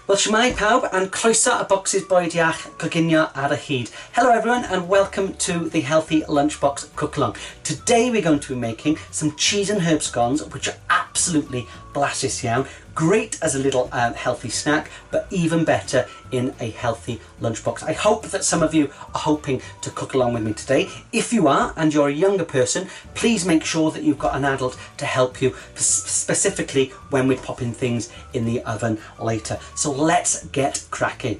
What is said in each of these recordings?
Wel, shwmae pawb, and croeso a bocsys boed iach coginio ar y hyd. Hello everyone and welcome to the Healthy Lunchbox Cook Along. Today we're going to be making some cheese and herb scones, which are absolutely blasus iawn. Great as a little healthy snack, but even better in a healthy lunchbox. I hope that some of you are hoping to cook along with me today. If you are, and you're a younger person, please make sure that you've got an adult to help you, specifically when we're popping things in the oven later. So let's get cracking.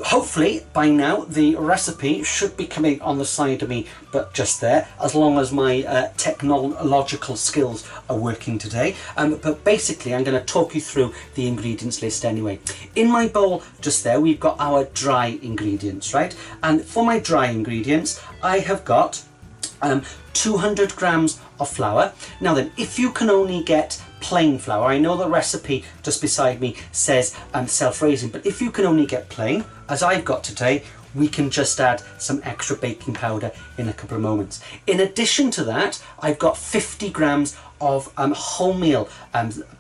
Hopefully by now the recipe should be coming on the side of me, but just there, as long as my technological skills are working today. But basically I'm going to talk you through the ingredients list anyway. In my bowl just there we've got our dry ingredients, right? And for my dry ingredients I have got 200 grams of flour. Now then, if you can only get plain flour, I know the recipe just beside me says self-raising, but if you can only get plain, as I've got today, we can just add some extra baking powder in a couple of moments. In addition to that, I've got 50 grams of wholemeal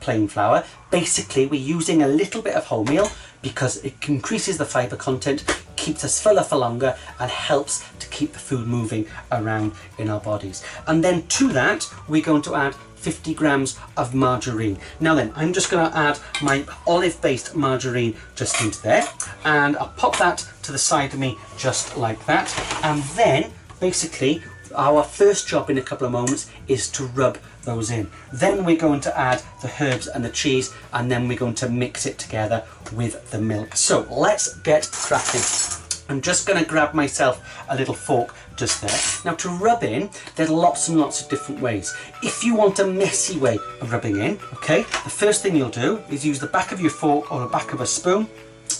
plain flour. Basically, we're using a little bit of wholemeal because it increases the fibre content, keeps us fuller for longer, and helps to keep the food moving around in our bodies. And then to that, we're going to add 50 grams of margarine. Now then, I'm just going to add my olive-based margarine just into there, and I'll pop that to the side of me just like that. And then, basically, our first job in a couple of moments is to rub those in. Then we're going to add the herbs and the cheese, and then we're going to mix it together with the milk. So let's get cracking. I'm just going to grab myself a little fork just there. Now to rub in, there's lots and lots of different ways. If you want a messy way of rubbing in, okay, the first thing you'll do is use the back of your fork or the back of a spoon,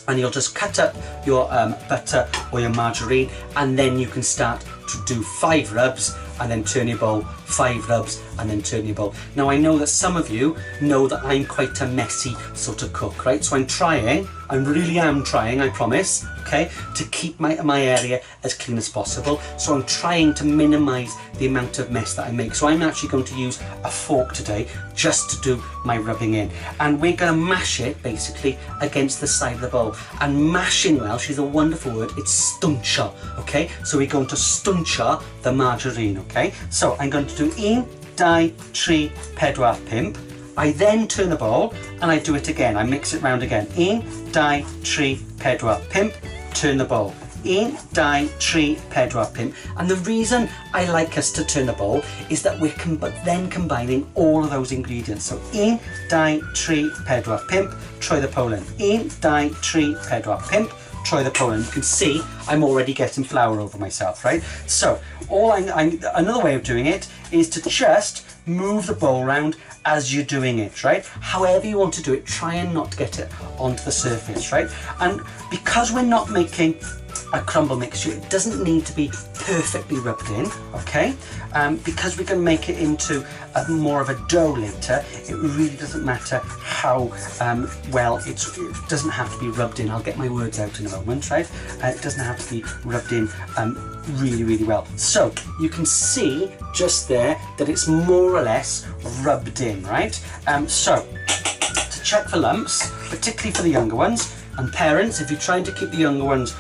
and you'll just cut up your butter or your margarine, and then you can start to do 5 rubs and then turn your bowl, 5 rubs and then turn your bowl. Now I know that some of you know that I'm quite a messy sort of cook, right? So I really am trying, I promise, okay, to keep my area as clean as possible. So I'm trying to minimize the amount of mess that I make. So I'm actually going to use a fork today just to do my rubbing in. And we're going to mash it basically against the side of the bowl. And mashing, well, she's a wonderful word, it's stuncha, okay? So we're going to stuncha the margarine, okay? So I'm going to do 1, 2, 3, 4, 5. I then turn the bowl and I do it again. I mix it round again. 1, 2, 3, 4, 5. Turn the bowl. 1, 2, 3, 4, 5. And the reason I like us to turn the bowl is that we're then combining all of those ingredients. So 1, 2, 3, 4, 5. Try the bowl in. 1, 2, 3, 4, 5. Try the bowl in. You can see I'm already getting flour over myself, right? So another way of doing it is to just move the bowl around as you're doing it, right? However you want to do it, try and not get it onto the surface, right? And because we're not making a crumble mixture, it doesn't need to be perfectly rubbed in, okay? Because we're going to make it into more of a dough later, it really doesn't matter how well it doesn't have to be rubbed in. I'll get my words out in a moment, right? It doesn't have to be rubbed in really, really well. So you can see just there that it's more or less rubbed in, right? So to check for lumps, particularly for the younger ones, and parents, if you're trying to keep the younger ones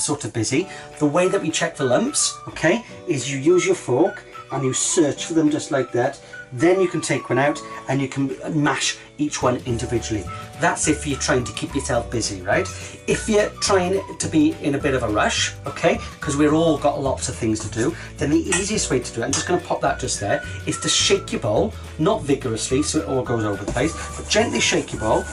sort of busy, the way that we check for lumps, okay, is you use your fork and you search for them just like that. Then you can take one out and you can mash each one individually. That's if you're trying to keep yourself busy, right? If you're trying to be in a bit of a rush, okay, because we're all got lots of things to do, then the easiest way to do it, I'm just going to pop that just there, is to shake your bowl, not vigorously so it all goes over the place, but gently shake your bowl.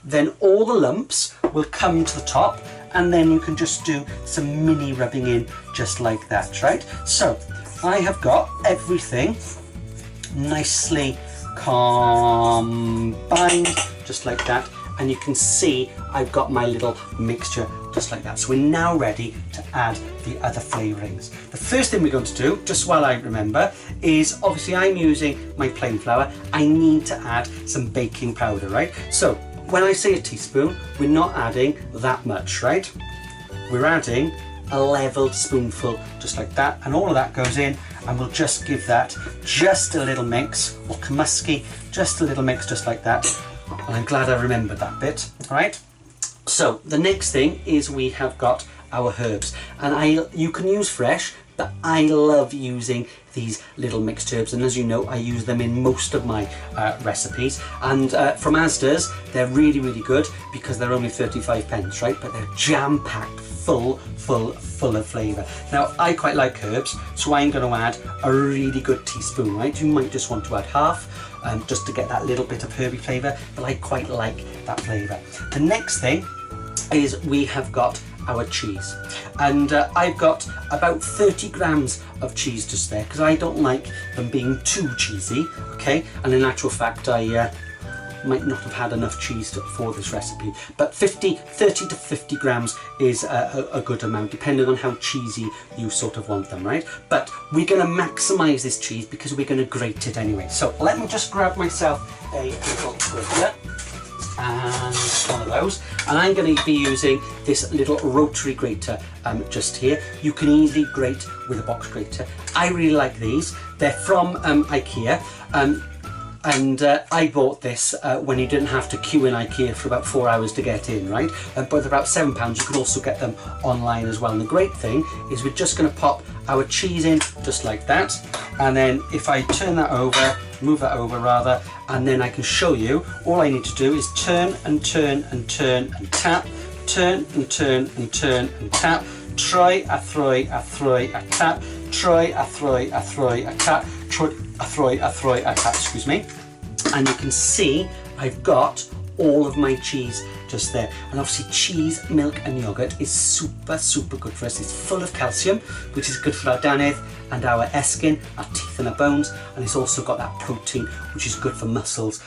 Then all the lumps will come to the top, and then you can just do some mini rubbing in just like that, right? So I have got everything nicely combined just like that, and you can see I've got my little mixture just like that. So we're now ready to add the other flavourings. The first thing we're going to do, just while I remember, is obviously I'm using my plain flour. I need to add some baking powder, right? So when I say a teaspoon, we're not adding that much, right? We're adding a level spoonful just like that, and all of that goes in, and we'll just give that just a little mix, or kamuski, just a little mix just like that. And I'm glad I remembered that bit. All right. So the next thing is we have got our herbs, and you can use fresh, but I love using these little mixed herbs, and as you know, I use them in most of my recipes. And from Asda's, they're really good because they're only 35 pence, right? But they're jam-packed, full of flavour. Now, I quite like herbs, so I'm going to add a really good teaspoon, right? You might just want to add half, just to get that little bit of herby flavour, but I quite like that flavour. The next thing is we have got our cheese, and I've got about 30 grams of cheese just there because I don't like them being too cheesy, okay? And in actual fact, I might not have had enough cheese for this recipe, but 30 to 50 grams is a good amount depending on how cheesy you sort of want them, right? But we're going to maximize this cheese because we're going to grate it anyway. So let me just grab myself a little grater and one of those, and I'm going to be using this little rotary grater just here. You can easily grate with a box grater. I really like these. They're from IKEA, and I bought this when you didn't have to queue in IKEA for about 4 hours to get in, right? But they're about £7. You can also get them online as well. And the great thing is we're just going to pop our cheese in just like that, and then if I turn that over, move that over rather, and then I can show you, all I need to do is turn and turn and turn and tap, turn and turn and turn and tap, try a throw a throw a tap, try a throw a throw a tap, try a throw a throw a tap, excuse me. And you can see I've got all of my cheese just there. And obviously cheese, milk and yogurt is super good for us. It's full of calcium, which is good for our dannedd and our esgyn, our teeth and our bones, and it's also got that protein which is good for muscles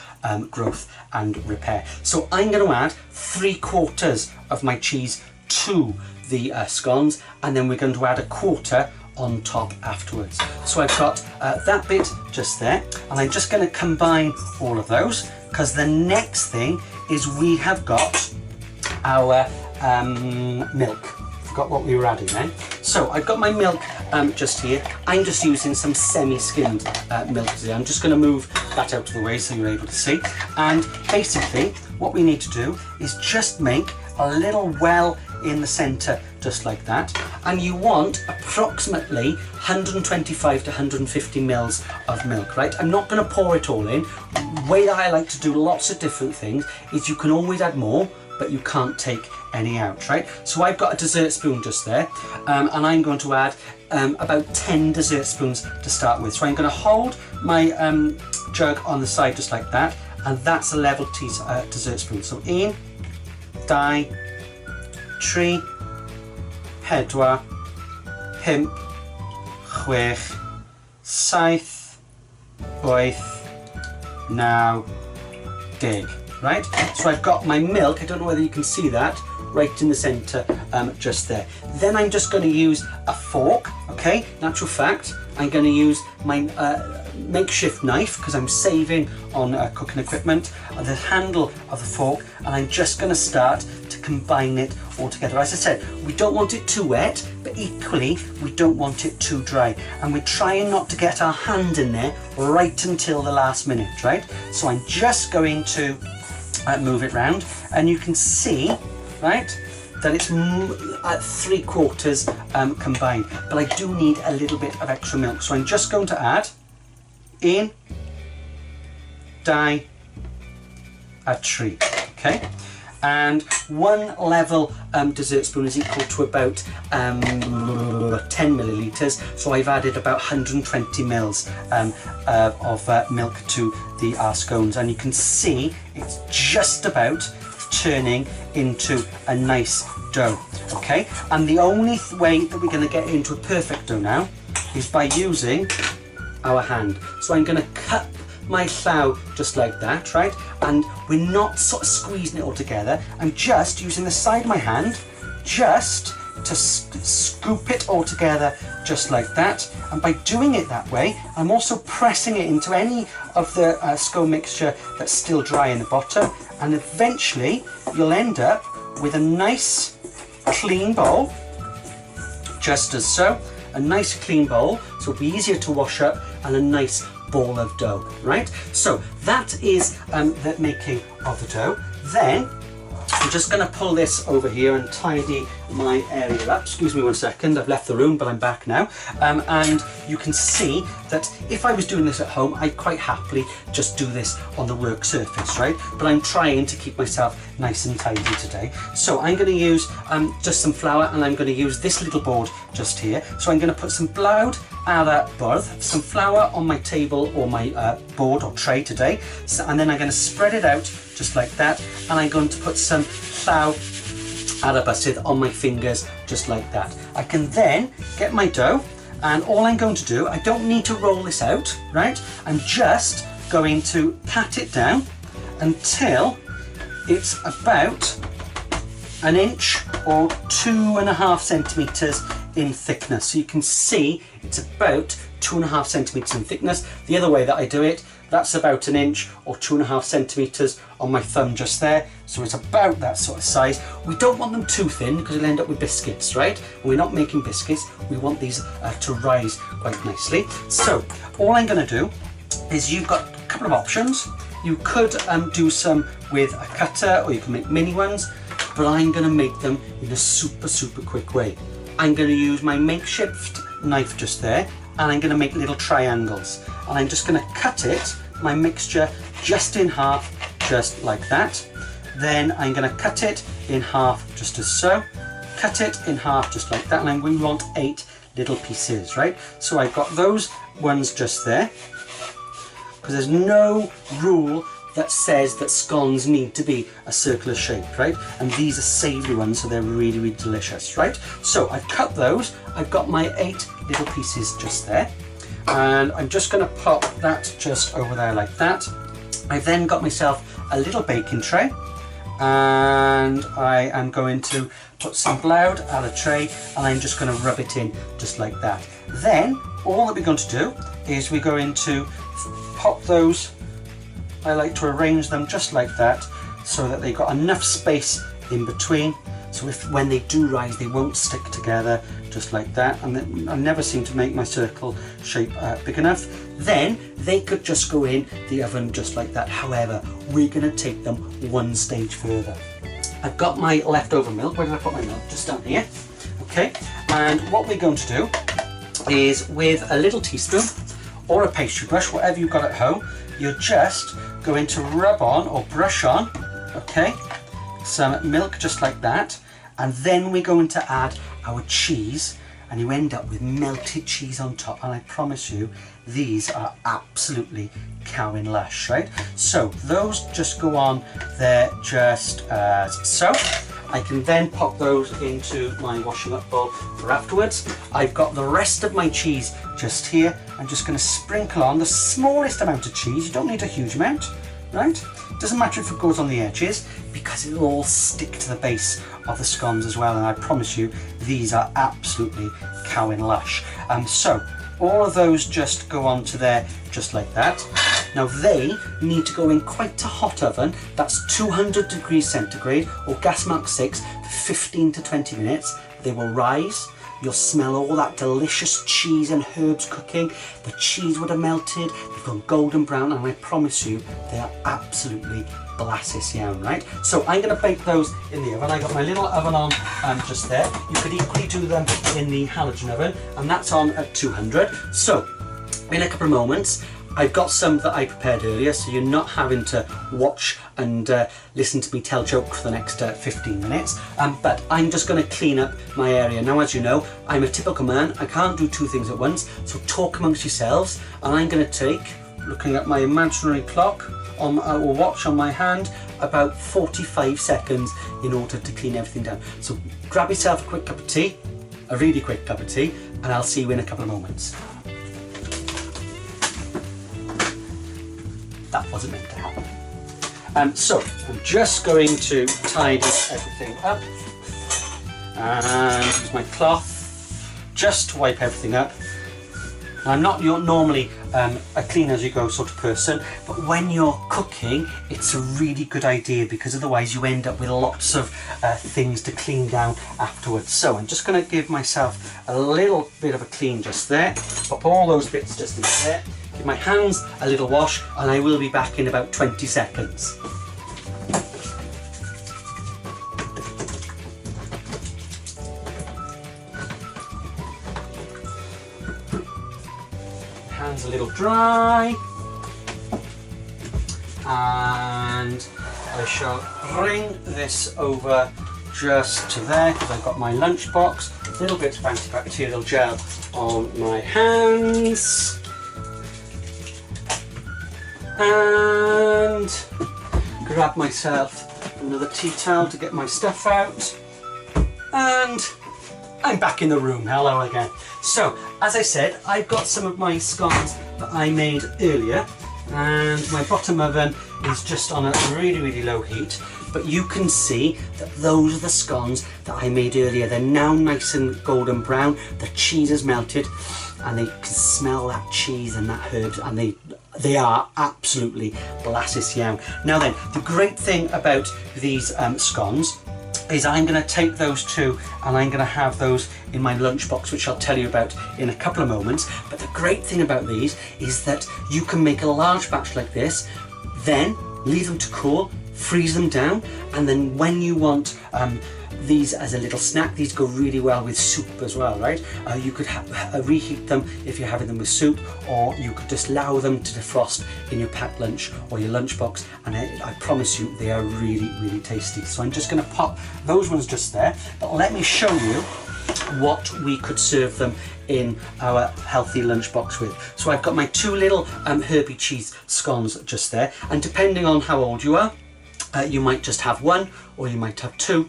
growth and repair. So I'm going to add 3/4 of my cheese to the scones, and then we're going to add 1/4 on top afterwards. So I've got that bit just there, and I'm just going to combine all of those because the next thing is we have got our milk. Forgot what we were adding then. So I've got my milk just here. I'm just using some semi-skimmed milk today. I'm just going to move that out of the way so you're able to see. And basically what we need to do is just make a little well in the centre just like that, and you want approximately 125 to 150 mils of milk, right? I'm not going to pour it all in. The way that I like to do lots of different things is you can always add more, but you can't take any out, right? So I've got a dessert spoon just there, and I'm going to add about 10 dessert spoons to start with. So I'm going to hold my jug on the side just like that, and that's a level dessert spoon. So 1, 2, 3, 4, 5, 6, 7, 8, 9, 10. Right? So I've got my milk, I don't know whether you can see that, right in the centre just there. Then I'm just going to use a fork, okay? In actual fact, I'm going to use my makeshift knife because I'm saving on cooking equipment, the handle of the fork, and I'm just going to start to combine it all together. As I said, we don't want it too wet, but equally we don't want it too dry, and we're trying not to get our hand in there right until the last minute, right? So I'm just going to move it round, and you can see, right, that it's at 3/4 combined, but I do need a little bit of extra milk, so I'm just going to add 1, 2, 3, okay? And 1 level dessert spoon is equal to about 10 millilitres, so I've added about 120 mils of milk to the scones, and you can see it's just about turning into a nice dough, okay? And the only way that we're going to get into a perfect dough now is by using our hand. So I'm going to cut my flour just like that, right? And we're not sort of squeezing it all together. I'm just using the side of my hand just to scoop it all together just like that. And by doing it that way, I'm also pressing it into any of the scone mixture that's still dry in the bottom, and eventually you'll end up with a nice clean bowl, just as so. A nice clean bowl, so it'll be easier to wash up, and a nice ball of dough, right? So that is the making of the dough. Then I'm just going to pull this over here and tidy my area up. Excuse me one second, I've left the room, but I'm back now. And you can see that if I was doing this at home, I'd quite happily just do this on the work surface, right? But I'm trying to keep myself nice and tidy today. So I'm going to use just some flour, and I'm going to use this little board just here. So I'm going to put some blawd ar y bwrdd, some flour on my table or my board or tray today. So, and then I'm going to spread it out just like that, and I'm going to put some llaw ar y bysedd on my fingers just like that. I can then get my dough, and all I'm going to do, I don't need to roll this out, right? I'm just going to pat it down until it's about 1 inch or 2.5 centimetres in thickness. So you can see it's about 2.5 centimetres in thickness. The other way that I do it, that's about 1 inch or 2.5 centimetres on my thumb just there. So it's about that sort of size. We don't want them too thin because it'll end up with biscuits, right? And we're not making biscuits. We want these to rise quite nicely. So all I'm going to do is, you've got a couple of options. You could do some with a cutter, or you can make mini ones, but I'm going to make them in a super quick way. I'm going to use my makeshift knife just there, and I'm going to make little triangles, and I'm just going to cut it, my mixture, just in half, just like that. Then I'm going to cut it in half just as so, cut it in half just like that, and we want 8 little pieces, right? So I've got those ones just there, because there's no rule that says that scones need to be a circular shape, right? And these are savoury ones, so they're really delicious, right? So I've cut those, I've got my 8 little pieces just there, and I'm just going to pop that just over there like that. I've then got myself a little baking tray, and I am going to put some blawd ar y tray, and I'm just going to rub it in just like that. Then all that we're going to do is we're going to pop those, I like to arrange them just like that, so that they've got enough space in between, so if when they do rise they won't stick together, just like that. And then I never seem to make my circle shape big enough. Then they could just go in the oven just like that. However, we're going to take them one stage further. I've got my leftover milk. Where did I put my milk? Just down here. Okay, and what we're going to do is, with a little teaspoon or a pastry brush, whatever you've got at home, you're just going to rub on or brush on, okay, some milk just like that, and then we're going to add our cheese, and you end up with melted cheese on top, and I promise you these are absolutely cowing lush, right? So those just go on there just as so. I can then pop those into my washing up bowl for afterwards. I've got the rest of my cheese just here. I'm just going to sprinkle on the smallest amount of cheese. You don't need a huge amount, right? Doesn't matter if it goes on the edges, because it'll all stick to the base of the scones as well, and I promise you these are absolutely cowing lush. So all of those just go onto there just like that. Now they need to go in quite a hot oven, that's 200 degrees centigrade or gas mark 6 for 15 to 20 minutes. They will rise, you'll smell all that delicious cheese and herbs cooking. The cheese would have melted, they've gone golden brown, and I promise you they are absolutely blassis iawn, right? So I'm going to bake those in the oven. I got my little oven on just there. You could equally do them in the halogen oven, and that's on at 200. So in a couple of moments, I've got some that I prepared earlier, so you're not having to watch and listen to me tell jokes for the next 15 minutes. But I'm just going to clean up my area. Now, as you know, I'm a typical man. I can't do 2 things at once, so talk amongst yourselves. And I'm going to take, looking at my imaginary clock on or watch on my hand, about 45 seconds in order to clean everything down. So grab yourself a quick cup of tea, a really quick cup of tea, and I'll see you in a couple of moments. That wasn't meant to happen. So I'm just going to tidy everything up and use my cloth just to wipe everything up. I'm not normally a clean as you go sort of person, but when you're cooking it's a really good idea, because otherwise you end up with lots of things to clean down afterwards. So I'm just going to give myself a little bit of a clean just there, pop all those bits just in there. give my hands a little wash, and I will be back in about 20 seconds. Hands a little dry, and I shall bring this over just to there because I've got my lunchbox. A little bit of antibacterial gel on my hands, and grab myself another tea towel to get my stuff out, and I'm back in the room. Hello again. So, as I said, I've got some of my scones that I made earlier, and my bottom oven is just on a really low heat, but you can see that those are the scones that I made earlier. They're now nice and golden brown, the cheese has melted, and they can smell that cheese and that herbs, and they are absolutely blassus young. Now then, the great thing about these scones is I'm going to take those two and I'm going to have those in my lunchbox, which I'll tell you about in a couple of moments. But the great thing about these is that you can make a large batch like this, then leave them to cool, freeze them down, and then when you want these as a little snack, these go really well with soup as well, right? You could reheat them if you're having them with soup, or you could just allow them to defrost in your packed lunch or your lunchbox, and I promise you they are really tasty. So I'm just going to pop those ones just there, but let me show you what we could serve them in our healthy lunchbox with. So I've got my two little herby cheese scones just there, and depending on how old you are, you might just have one or you might have two.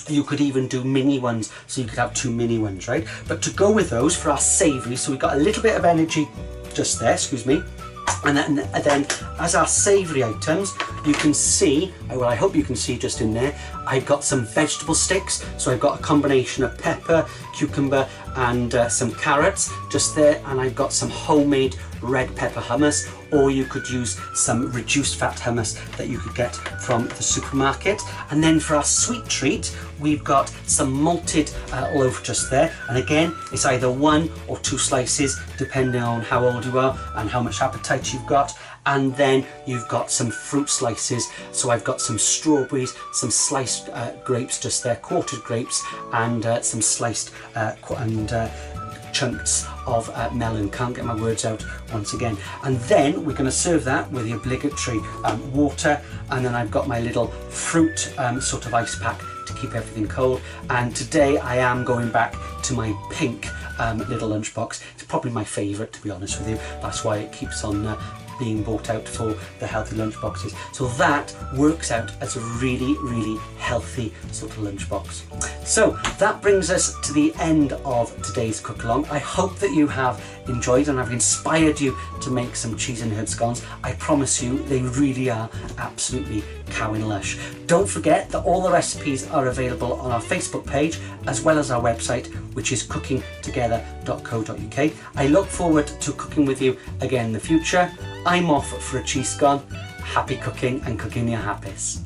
You could even do mini ones, so you could have two mini ones, right? But to go with those for our savoury, so we've got a little bit of energy just there, excuse me, and then as our savoury items, you can see, well, I hope you can see just in there, I've got some vegetable sticks. So I've got a combination of pepper, cucumber, and some carrots just there, and I've got some homemade red pepper hummus, or you could use some reduced fat hummus that you could get from the supermarket. And then for our sweet treat, we've got some malted loaf just there, and again it's either one or two slices depending on how old you are and how much appetite you've got. And then you've got some fruit slices, so I've got some strawberries, some sliced grapes just there, quartered grapes, and some sliced chunks of melon. Can't get my words out once again. And then we're going to serve that with the obligatory water, and then I've got my little fruit sort of ice pack to keep everything cold. And today I am going back to my pink little lunchbox. It's probably my favourite, to be honest with you. That's why it keeps on being bought out for the healthy lunchboxes. So that works out as a really healthy sort of lunchbox. So that brings us to the end of today's cook along. I hope that you have enjoyed and I've inspired you to make some cheese and herb scones. I promise you they really are absolutely cowing lush. Don't forget that all the recipes are available on our Facebook page as well as our website, which is cookingtogether.co.uk. I look forward to cooking with you again in the future. I'm off for a cheese scone. Happy cooking and cooking your happiness.